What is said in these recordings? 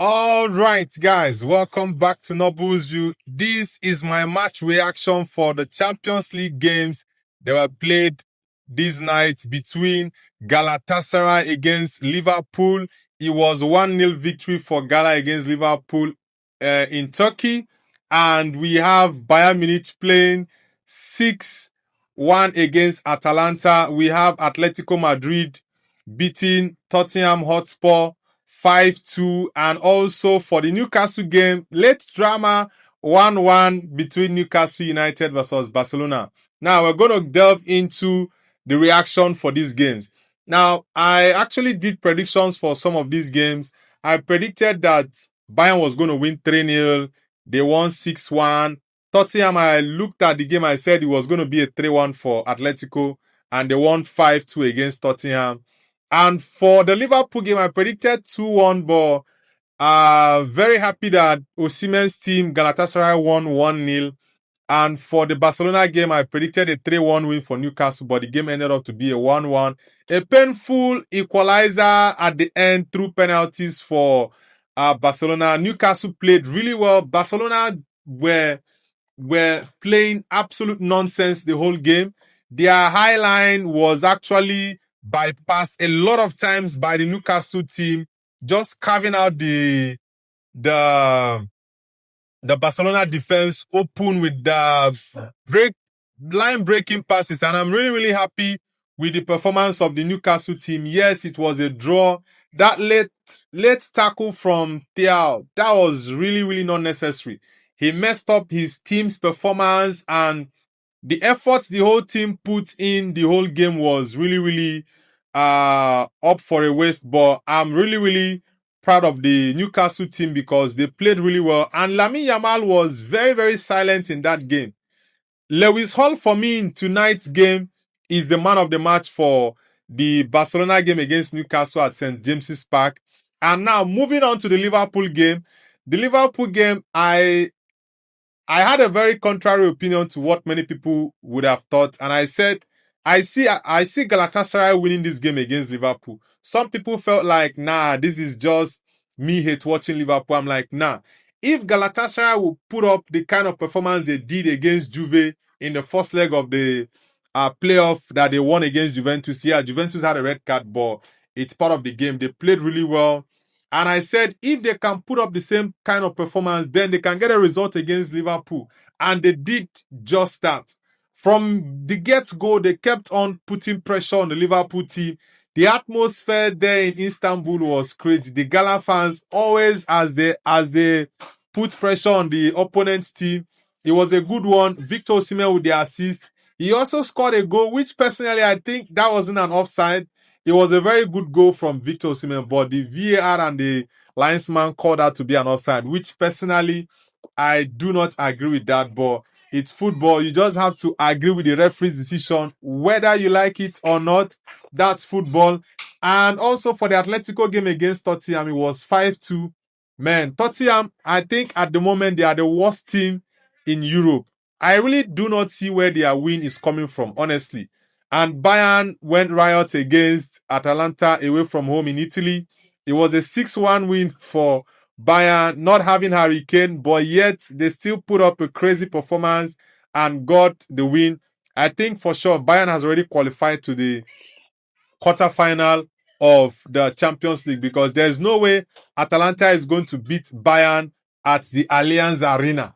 All right, guys, welcome back to Nobles View. This is my match reaction for the Champions League games that were played this night between Galatasaray against Liverpool. It was 1-0 victory for Gala against Liverpool in Turkey. And we have Bayern Munich playing 6-1 against Atalanta. We have Atletico Madrid beating Tottenham Hotspur 5-2, and also for the Newcastle game, late drama 1-1 between Newcastle United versus Barcelona. Now we're going to delve into the reaction for these games. Now, I actually did predictions for some of these games. I predicted that Bayern was going to win 3-0. They won 6-1. Tottenham, I looked at the game, I said it was going to be a 3-1 for Atletico, and they won 5-2 against Tottenham. And for the Liverpool game, I predicted 2-1, but very happy that Osimhen's team, Galatasaray, won 1-0. And for the Barcelona game, I predicted a 3-1 win for Newcastle, but the game ended up to be a 1-1. A painful equalizer at the end through penalties for Barcelona. Newcastle played really well. Barcelona were playing absolute nonsense the whole game. Their high line was actually bypassed a lot of times by the Newcastle team, just carving out the Barcelona defense open with the line breaking passes. And I'm really, really happy with the performance of the Newcastle team. Yes, it was a draw. That late tackle from Thiaw, that was really, really not necessary. He messed up his team's performance, and the effort the whole team put in the whole game was really, really up for a waste. But I'm really, really proud of the Newcastle team because they played really well. And Lamine Yamal was very, very silent in that game. Lewis Hall, for me, in tonight's game, is the man of the match for the Barcelona game against Newcastle at St. James's Park. And now, moving on to the Liverpool game. The Liverpool game, I had a very contrary opinion to what many people would have thought. And I said, I see Galatasaray winning this game against Liverpool. Some people felt like, nah, this is just me hate watching Liverpool. I'm like, nah. If Galatasaray will put up the kind of performance they did against Juve in the first leg of the playoff that they won against Juventus, yeah, Juventus had a red card, but it's part of the game. They played really well. And I said, if they can put up the same kind of performance, then they can get a result against Liverpool. And they did just that. From the get-go, they kept on putting pressure on the Liverpool team. The atmosphere there in Istanbul was crazy. The Gala fans always, as they put pressure on the opponent's team, it was a good one. Victor Osimhen with the assist. He also scored a goal, which personally I think that wasn't an offside. It was a very good goal from Victor Osimhen, but the VAR and the linesman called that to be an offside, which personally I do not agree with that. But it's football. You just have to agree with the referee's decision, whether you like it or not. That's football. And also for the Atletico game against Tottenham, it was 5-2. Man, Tottenham, I think at the moment they are the worst team in Europe. I really do not see where their win is coming from, honestly. And Bayern went riot against Atalanta away from home in Italy. It was a 6-1 win for Bayern, not having Harry Kane, but yet they still put up a crazy performance and got the win. I think for sure Bayern has already qualified to the quarterfinal of the Champions League because there's no way Atalanta is going to beat Bayern at the Allianz Arena,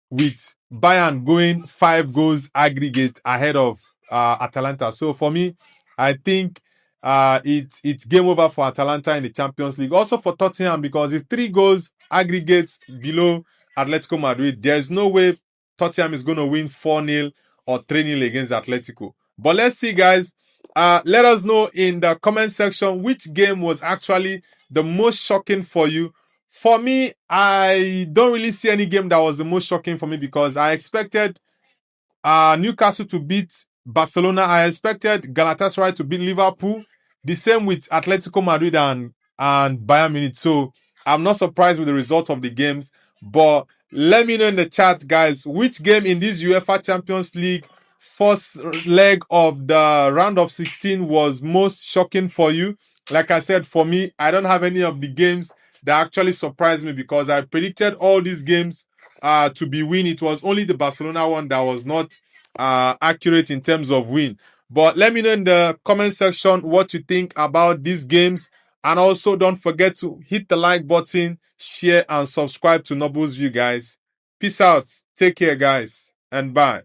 with Bayern going 5 goals aggregate ahead of Atalanta. So for me, I think it's game over for Atalanta in the Champions League. Also for Tottenham, because it's 3 goals aggregates below Atletico Madrid. There's no way Tottenham is going to win 4-0 or 3-0 against Atletico. But let's see, guys. Let us know in the comment section which game was actually the most shocking for you. For me, I don't really see any game that was the most shocking for me because I expected Newcastle to beat Barcelona. I expected Galatasaray to beat Liverpool. The same with Atletico Madrid and Bayern Munich. So I'm not surprised with the results of the games. But let me know in the chat, guys, which game in this UEFA Champions League first leg of the round of 16 was most shocking for you. Like I said, for me, I don't have any of the games that actually surprised me because I predicted all these games to be win. It was only the Barcelona one that was not accurate in terms of win. But let me know in the comment section what you think about these games. And also don't forget to hit the like button, share, and subscribe to Noble's View, guys. Peace out. Take care, guys. And bye.